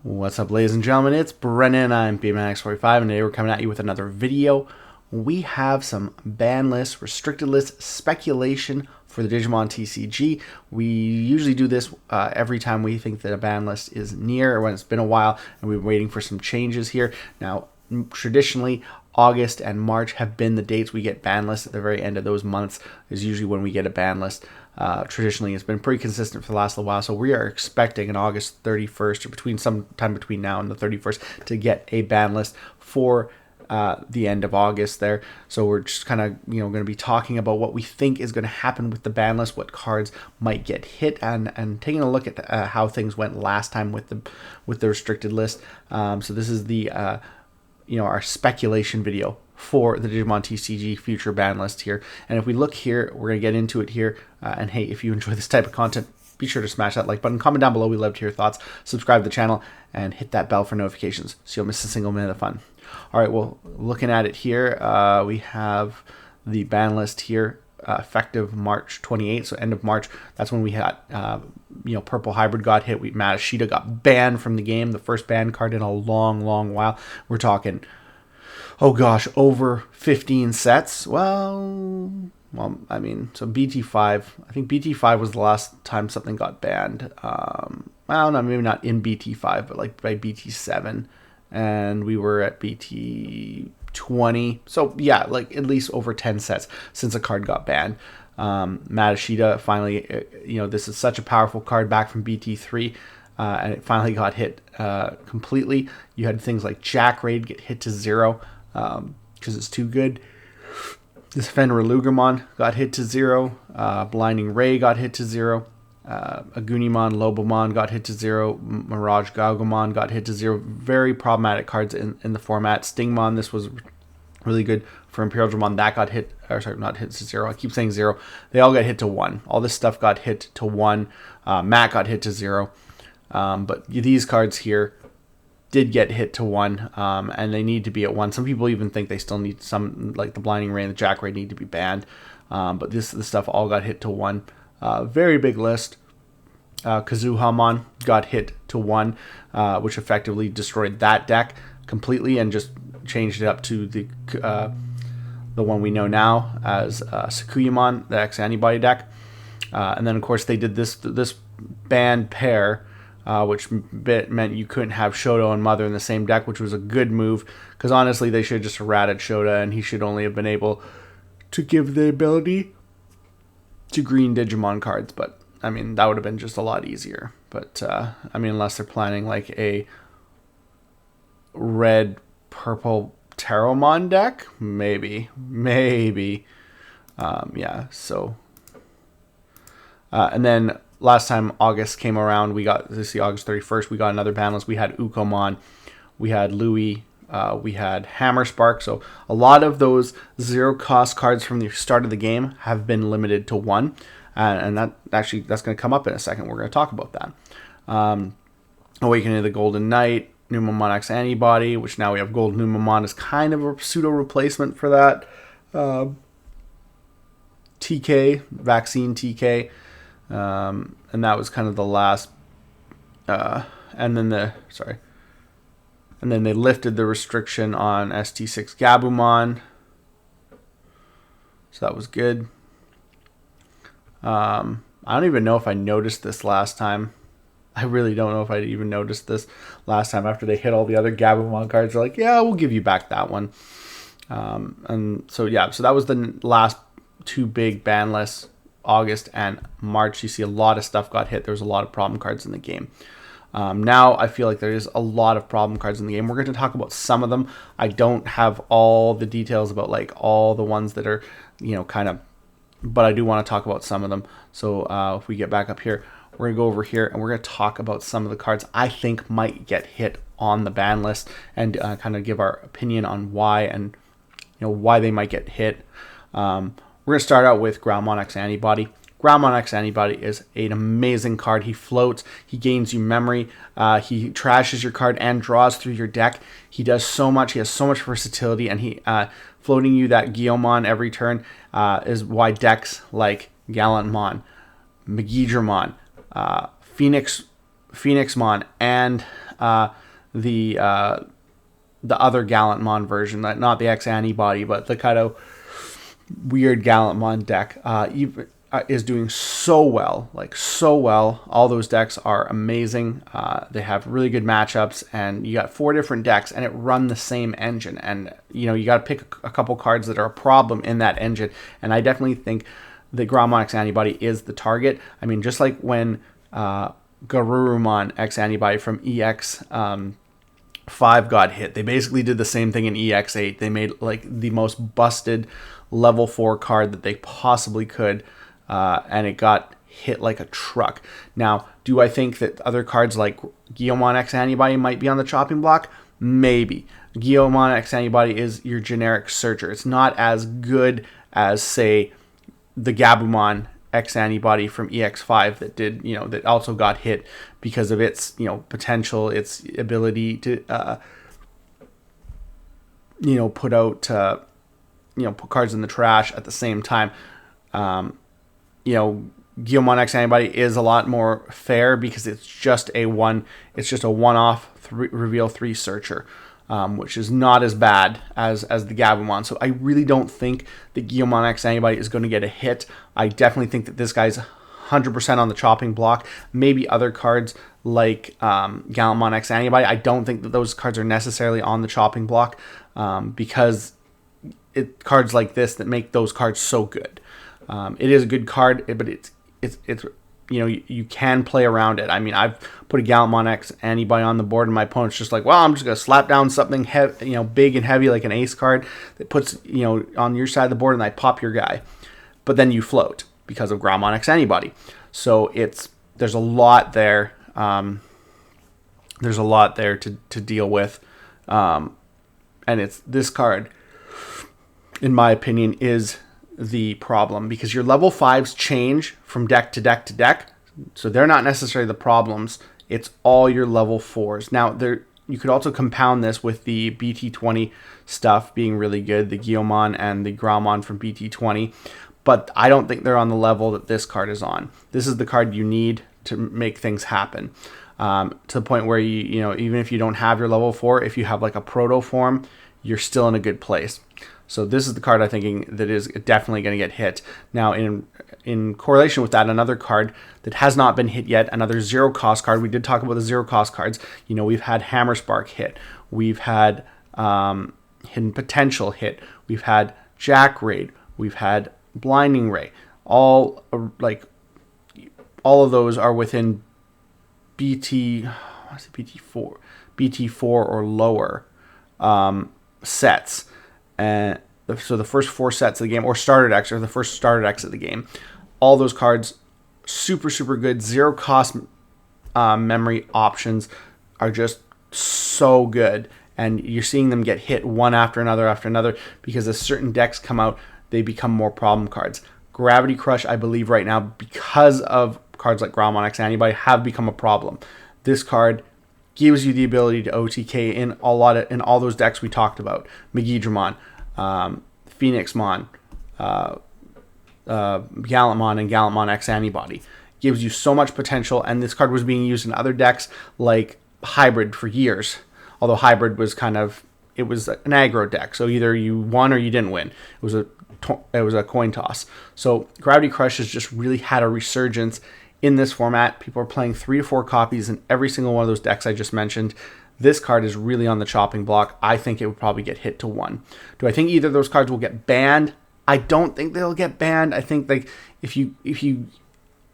What's up, ladies and gentlemen? It's Brennan. I'm BMX45, and today we're coming at you with another video. We have some ban list, restricted list speculation for the Digimon TCG. We usually do this every time we think that a ban list is near or when it's been a while and we're waiting for some changes here. Now, traditionally, August and March have been the dates we get ban lists. At the very end of those months is usually when we get a ban list. Traditionally, it's been pretty consistent for the last little while, so we are expecting an August 31st or sometime between now and the 31st to get a ban list for the end of August there. So we're just kind of going to be talking about what we think is going to happen with the ban list, what cards might get hit, and taking a look at how things went last time with the restricted list. So this is the our speculation video for the Digimon TCG future ban list here. And if we look here, we're going to get into it here. And hey, if you enjoy this type of content, be sure to smash that like button, comment down below. We love to hear your thoughts. Subscribe to the channel and hit that bell for notifications so you don't miss a single minute of fun. All right, well, looking at it here, we have the ban list here effective March 28th, so end of March. That's when we had, Purple Hybrid got hit. Matashita got banned from the game, the first banned card in a long, long while. We're talking, oh gosh, over 15 sets. Well, I mean, so BT5, I think BT5 was the last time something got banned. I don't know, maybe not in BT5, but like by BT7, and we were at BT20. So yeah, like at least over 10 sets since a card got banned. Matashita finally, this is such a powerful card back from BT3, and it finally got hit completely. You had things like Jack Raid get hit to 0 because it's too good. This Fenrir Lugermon got hit to 0. Blinding Ray got hit to 0. Agunimon, Lobomon got hit to 0. Mirage Gaugomon got hit to 0. Very problematic cards in the format. Stingmon, this was really good for Imperial Dramon. That got hit, or sorry, not hit to 0. I keep saying 0. They all got hit to 1. All this stuff got hit to 1. Matt got hit to 0. But these cards here did get hit to 1, and they need to be at 1. Some people even think they still need some, like the Blinding Ray and the Jack Ray need to be banned. But this stuff all got hit to 1. Very big list. Kazuhamon got hit to 1, which effectively destroyed that deck completely and just changed it up to the one we know now as Sakuyamon, the X-Antibody deck. And then, of course, they did this banned pair, which meant you couldn't have Shoto and Mother in the same deck, which was a good move, because honestly, they should have just errated Shota, and he should only have been able to give the ability to green Digimon cards. But, I mean, that would have been just a lot easier. But, I mean, unless they're planning like a red-purple Taromon deck, maybe. Yeah, so. And then last time August came around, we got, this is August 31st, we got another ban list. We had Ukomon, we had Louis, we had Hammer Spark. So a lot of those 0 cost cards from the start of the game have been limited to 1. And that's going to come up in a second. We're going to talk about that. Awakening of the Golden Knight, Numamon X-Antibody, which now we have Gold Numamon is kind of a pseudo replacement for that. TK, Vaccine TK. And that was kind of the last, and then they lifted the restriction on ST6 Gabumon, so that was good. I don't even know if I noticed this last time. I really don't know if I even noticed this last time after they hit all the other Gabumon cards. They're like, yeah, we'll give you back that one. And so, yeah, so that was the last 2 big ban lists. August and March, you see a lot of stuff got hit. There was a lot of problem cards in the game. Now I feel like there is a lot of problem cards in the game. We're going to talk about some of them. I don't have all the details about like all the ones that are, but I do want to talk about some of them. So if we get back up here, we're going to go over here and we're going to talk about some of the cards I think might get hit on the ban list and kind of give our opinion on why and why they might get hit. We're going to start out with Groundmon X-Antibody. Groundmon X-Antibody is an amazing card. He floats, he gains you memory, he trashes your card and draws through your deck. He does so much, he has so much versatility, and he floating you that Guillaumon every turn is why decks like Gallantmon, Megidramon, Phoenix Phoenixmon and the other Gallantmon version, not the X-Antibody, but the kind of weird Gallantmon deck, is doing so well, like so well. All those decks are amazing. They have really good matchups, and you got 4 different decks, and it run the same engine. And you got to pick a couple cards that are a problem in that engine. And I definitely think the Greymon X-Antibody is the target. I mean, just like when Garurumon X-Antibody from EX 5 got hit, they basically did the same thing in EX8. They made like the most busted level 4 card that they possibly could, and it got hit like a truck. Now, do I think that other cards like Guillemon X-Antibody might be on the chopping block? Maybe. Guillemon X-Antibody is your generic searcher. It's not as good as, say, the Gabumon X-Antibody from EX5 that did, that also got hit because of its, potential, its ability to, put out, put cards in the trash at the same time. Guillemon X-Antibody is a lot more fair because it's just a one-off reveal 3 searcher. Which is not as bad as the Gabumon. So I really don't think that Guillemon X-Antibody is going to get a hit. I definitely think that this guy's 100% on the chopping block. Maybe other cards like Gallantmon X-Antibody, I don't think that those cards are necessarily on the chopping block because cards like this that make those cards so good. It is a good card, but it's you can play around it. I mean, I've put a Gallantmon X-Antibody on the board, and my opponent's just like, well, I'm just going to slap down something big and heavy like an ace card that puts, on your side of the board, and I pop your guy. But then you float because of Greymon X-Antibody. So there's a lot there. There's a lot there to deal with. And it's this card, in my opinion, is the problem because your level 5s change from deck to deck to deck, so they're not necessarily the problems. It's all your level 4s. Now, you could also compound this with the BT20 stuff being really good, the Guillemon and the Greymon from BT20, but I don't think they're on the level that this card is on. This is the card you need to make things happen, to the point where even if you don't have your level 4, if you have like a proto form, you're still in a good place. So this is the card I'm thinking that is definitely going to get hit. Now, in correlation with that, another card that has not been hit yet, another zero cost card. We did talk about the zero cost cards. We've had Hammer Spark hit. We've had Hidden Potential hit. We've had Jack Raid. We've had Blinding Ray. All of those are within BT4 or lower sets. And so the first 4 sets of the game, or starter decks, or the first starter decks of the game, all those cards, super, super good. Zero cost memory options are just so good. And you're seeing them get hit one after another, because as certain decks come out, they become more problem cards. Gravity Crush, I believe right now, because of cards like Greymon X-Antibody, have become a problem. This card gives you the ability to OTK in all those decks we talked about. Megidramon, Phoenixmon, Gallantmon, and Gallantmon X-Antibody. Gives you so much potential, and this card was being used in other decks like Hybrid for years. Although Hybrid was it was an aggro deck, so either you won or you didn't win. It was a coin toss. So Gravity Crush has just really had a resurgence in this format. People are playing 3 to 4 copies in every single one of those decks I just mentioned. This card is really on the chopping block. I think it would probably get hit to 1. Do I think either of those cards will get banned? I don't think they'll get banned. I think if you're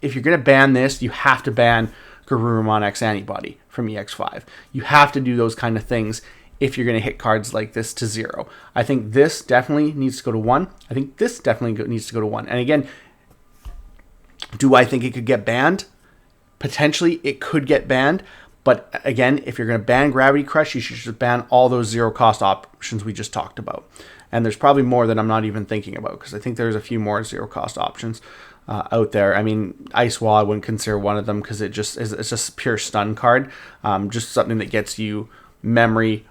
gonna ban this, you have to ban Garurumon X-Antibody from EX5. You have to do those kind of things if you're going to hit cards like this to 0. I think this definitely needs to go to 1. I think this definitely needs to go to 1. And again, do I think it could get banned? Potentially, it could get banned. But again, if you're going to ban Gravity Crush, you should just ban all those zero-cost options we just talked about. And there's probably more that I'm not even thinking about, because I think there's a few more zero-cost options out there. I mean, Ice Wall, I wouldn't consider one of them, because it's just a pure stun card. Just something that gets you memory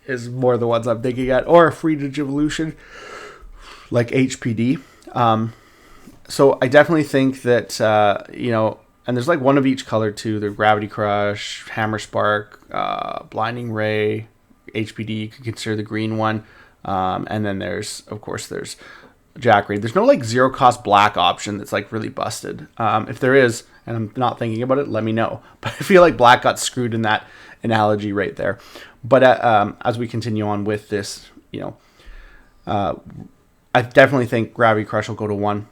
is more the ones I'm thinking at, or a free Digivolution like HPD. So I definitely think that and there's like one of each color too. The Gravity Crush, Hammer Spark, Blinding Ray, HPD. You could consider the green one. And then there's, of course, there's Jack Raid. There's no like zero cost black option that's like really busted. If there is, and I'm not thinking about it, let me know. But I feel like black got screwed in that analogy right there. But as we continue on with this, I definitely think Gravity Crush will go to 1.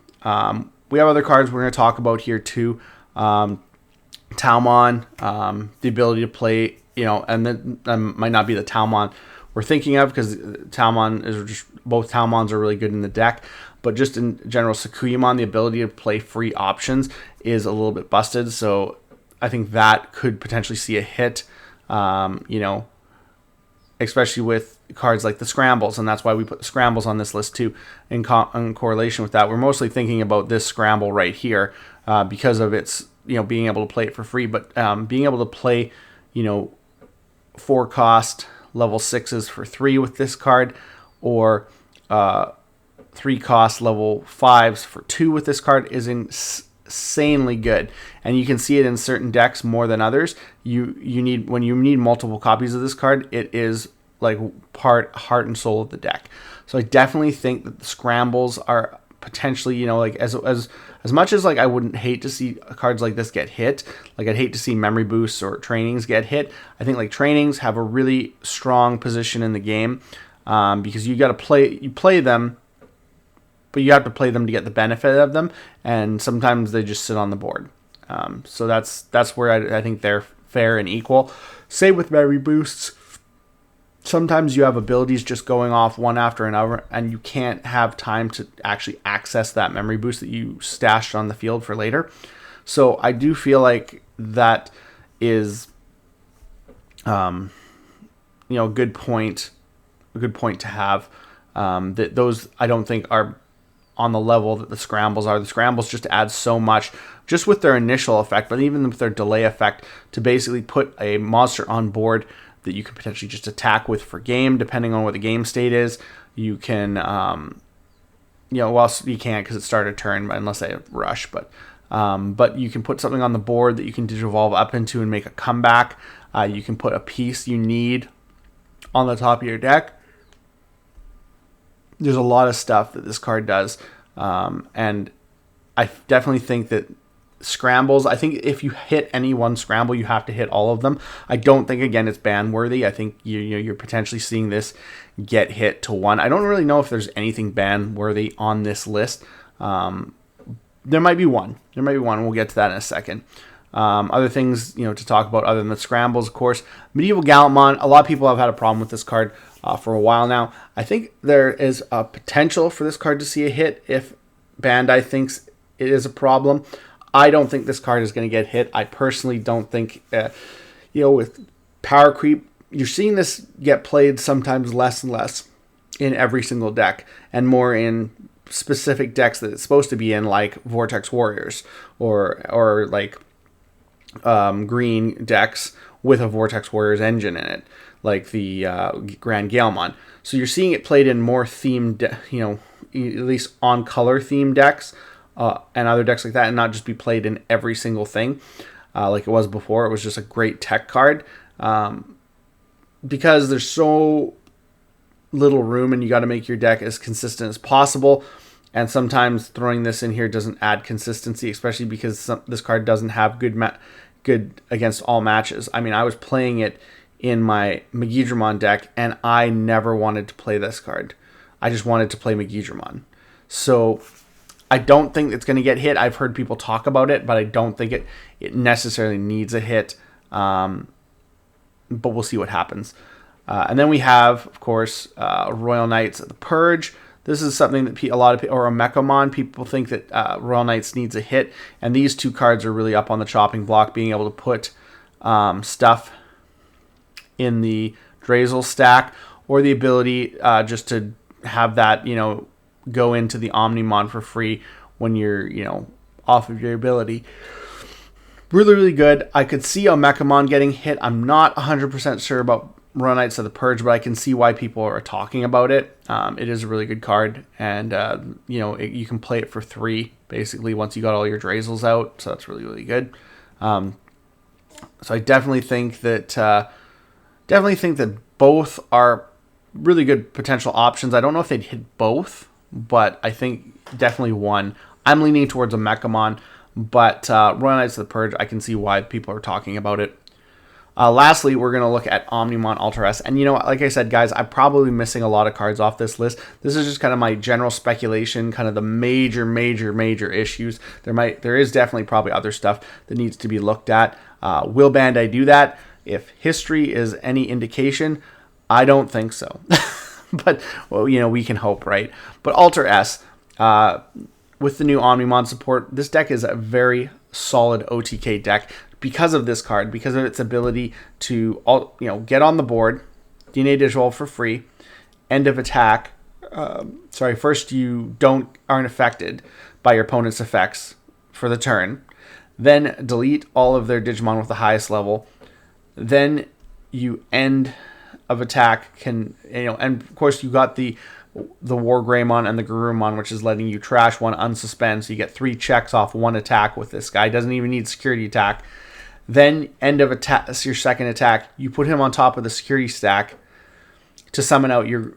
We have other cards we're going to talk about here too. Talmon, the ability to play, and then might not be the Talmon we're thinking of, because Talmon is just, both Talmons are really good in the deck, but just in general, Sakuyamon, the ability to play free options is a little bit busted. So I think that could potentially see a hit, especially with cards like the Scrambles, and that's why we put the Scrambles on this list too, in correlation with that. We're mostly thinking about this Scramble right here because of its, being able to play it for free, but being able to play, 4 cost level 6s for 3 with this card, or 3 cost level 5s for 2 with this card is insanely good, and you can see it in certain decks more than others. When you need multiple copies of this card, it is like part heart and soul of the deck. So I definitely think that the Scrambles are potentially, like as much as like I wouldn't hate to see cards like this get hit, like I'd hate to see memory boosts or trainings get hit. I think like trainings have a really strong position in the game, because you play them, but you have to play them to get the benefit of them, and sometimes they just sit on the board. So that's where I think they're fair and equal. Same with memory boosts. Sometimes you have abilities just going off one after another, and you can't have time to actually access that memory boost that you stashed on the field for later. So I do feel like that is, a good point to have. That those I don't think are on the level that the Scrambles are. The Scrambles just add so much, just with their initial effect, but even with their delay effect, to basically put a monster on board that you can potentially just attack with for game, depending on what the game state is. You can, you can't because it started turn unless they rush, but you can put something on the board that you can Digivolve up into and make a comeback. You can put a piece you need on the top of your deck. There's a lot of stuff that this card does, and I definitely think that Scrambles, I think if you hit any one Scramble, you have to hit all of them. I don't think, again, it's ban worthy. I think you're potentially seeing this get hit to 1. I don't really know if there's anything ban worthy on this list. There might be one. We'll get to that in a second. Other things, to talk about other than the Scrambles, of course. Medieval Gallantmon, a lot of people have had a problem with this card for a while now. I think there is a potential for this card to see a hit if Bandai thinks it is a problem. I don't think this card is going to get hit. I personally don't think, with power creep, you're seeing this get played sometimes less and less in every single deck, and more in specific decks that it's supposed to be in, like Vortex Warriors or like green decks with a Vortex Warriors engine in it, like the Grand Galemon. So you're seeing it played in more themed, at least on color themed decks. And other decks like that, and not just be played in every single thing like it was before. It was just a great tech card, because there's so little room, and you got to make your deck as consistent as possible. And sometimes throwing this in here doesn't add consistency, especially because this card doesn't have good against all matches. I mean, I was playing it in my Megidramon deck, and I never wanted to play this card. I just wanted to play Megidramon. So I don't think it's going to get hit. I've heard people talk about it, but I don't think it necessarily needs a hit. But we'll see what happens. And then we have, of course, Royal Knights of the Purge. This is something that a lot of people, or a Mechamon, people think that Royal Knights needs a hit. And these two cards are really up on the chopping block, being able to put stuff in the Drazel stack, or the ability just to have that, go into the Omnimon for free when you're, off of your ability. Really, really good. I could see a Mechamon getting hit. I'm not 100% sure about Royal Knights of the Purge, but I can see why people are talking about it. It is a really good card, and you can play it for 3 basically, once you got all your Drazels out. So that's really, really good. So I definitely think that both are really good potential options. I don't know if they'd hit both, but I think definitely one. I'm leaning towards a Mechamon, but Royal Knights of the Purge, I can see why people are talking about it. Lastly, we're going to look at Omnimon Ultra S. And, you know, like I said, guys, I'm probably missing a lot of cards off this list. This is just kind of my general speculation, kind of the major issues. There is definitely probably other stuff that needs to be looked at. Will Bandai do that? If history is any indication, I don't think so. But, well, you know, we can hope, right? But Ultra S, with the new Omnimon support, this deck is a very solid OTK deck. Because of this card, because of its ability to, get on the board, DNA Digivolve for free, end of attack. First you aren't affected by your opponent's effects for the turn, then delete all of their Digimon with the highest level, then you end of attack and of course you got the War Greymon and the Garurumon, which is letting you trash one unsuspend, so you get 3 checks off 1 attack with this guy. Doesn't even need security attack. Then end of attack, your second attack, you put him on top of the security stack to summon out your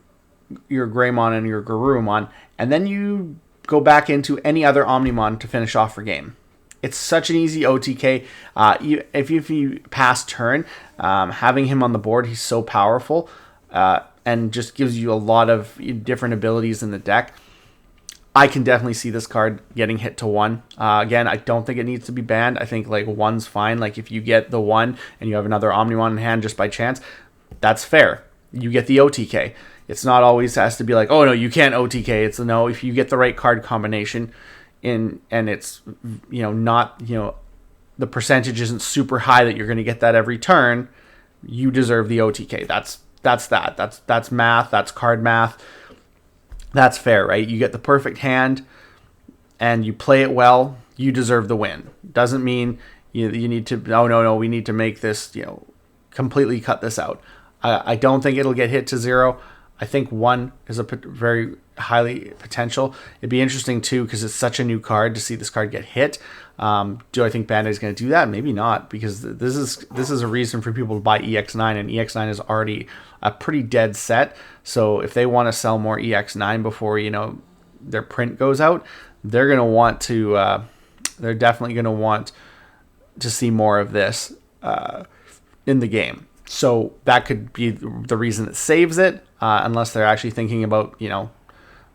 Greymon and your Garurumon, and then you go back into any other Omnimon to finish off your game. It's such an easy OTK. If you pass turn, having him on the board, he's so powerful and just gives you a lot of different abilities in the deck. I can definitely see this card getting hit to 1. Again, I don't think it needs to be banned. I think like 1's fine. Like if you get the 1 and you have another Omnimon in hand just by chance, that's fair. You get the OTK. It's not always has to be like, oh no, you can't OTK. It's no, if you get the right card combination and it's not the percentage isn't super high that you're going to get that every turn, you deserve the OTK. That's math. That's card math. That's fair, right? You get the perfect hand and you play it well, you deserve the win. Doesn't mean you need to, no, we need to make this, completely cut this out. I don't think it'll get hit to 0. I think 1 is a very highly potential. It'd be interesting too, because it's such a new card to see this card get hit. Do I think Bandai is going to do that? Maybe not, because this is a reason for people to buy EX9, and EX9 is already a pretty dead set. So if they want to sell more EX9 before their print goes out, they're going to want to. They're definitely going to want to see more of this in the game. So that could be the reason it saves it, unless they're actually thinking about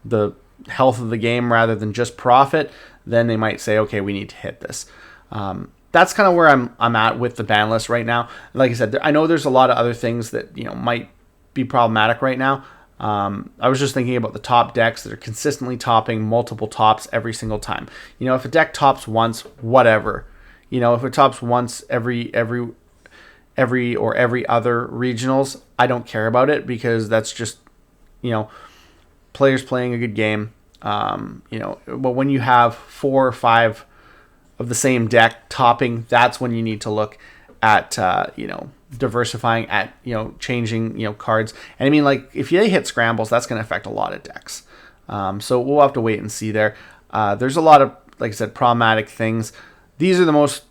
the health of the game rather than just profit. Then they might say, okay, we need to hit this. That's kind of where I'm at with the ban list right now. Like I said, I know there's a lot of other things that might be problematic right now. I was just thinking about the top decks that are consistently topping multiple tops every single time. If a deck tops once, whatever. If it tops once every other regionals, I don't care about it, because that's just players playing a good game. But when you have 4 or 5 of the same deck topping, that's when you need to look at diversifying, at changing cards. And I mean, like, if they hit scrambles, that's going to affect a lot of decks. So we'll have to wait and see there. There's a lot of, like I said, problematic things. These are the most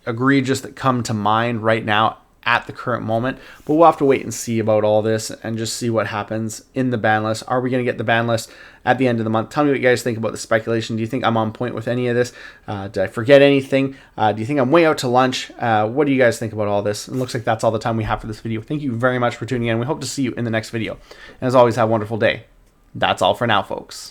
egregious that come to mind right now at the current moment, but we'll have to wait and see about all this and just see what happens in the ban list. Are we going to get the ban list at the end of the month? Tell me what you guys think about the speculation. Do you think I'm on point with any of this? Did I forget anything? Do you think I'm way out to lunch? What do you guys think about all this? It looks like that's all the time we have for this video. Thank you very much for tuning in. We hope to see you in the next video. And as always, have a wonderful day. That's all for now, folks.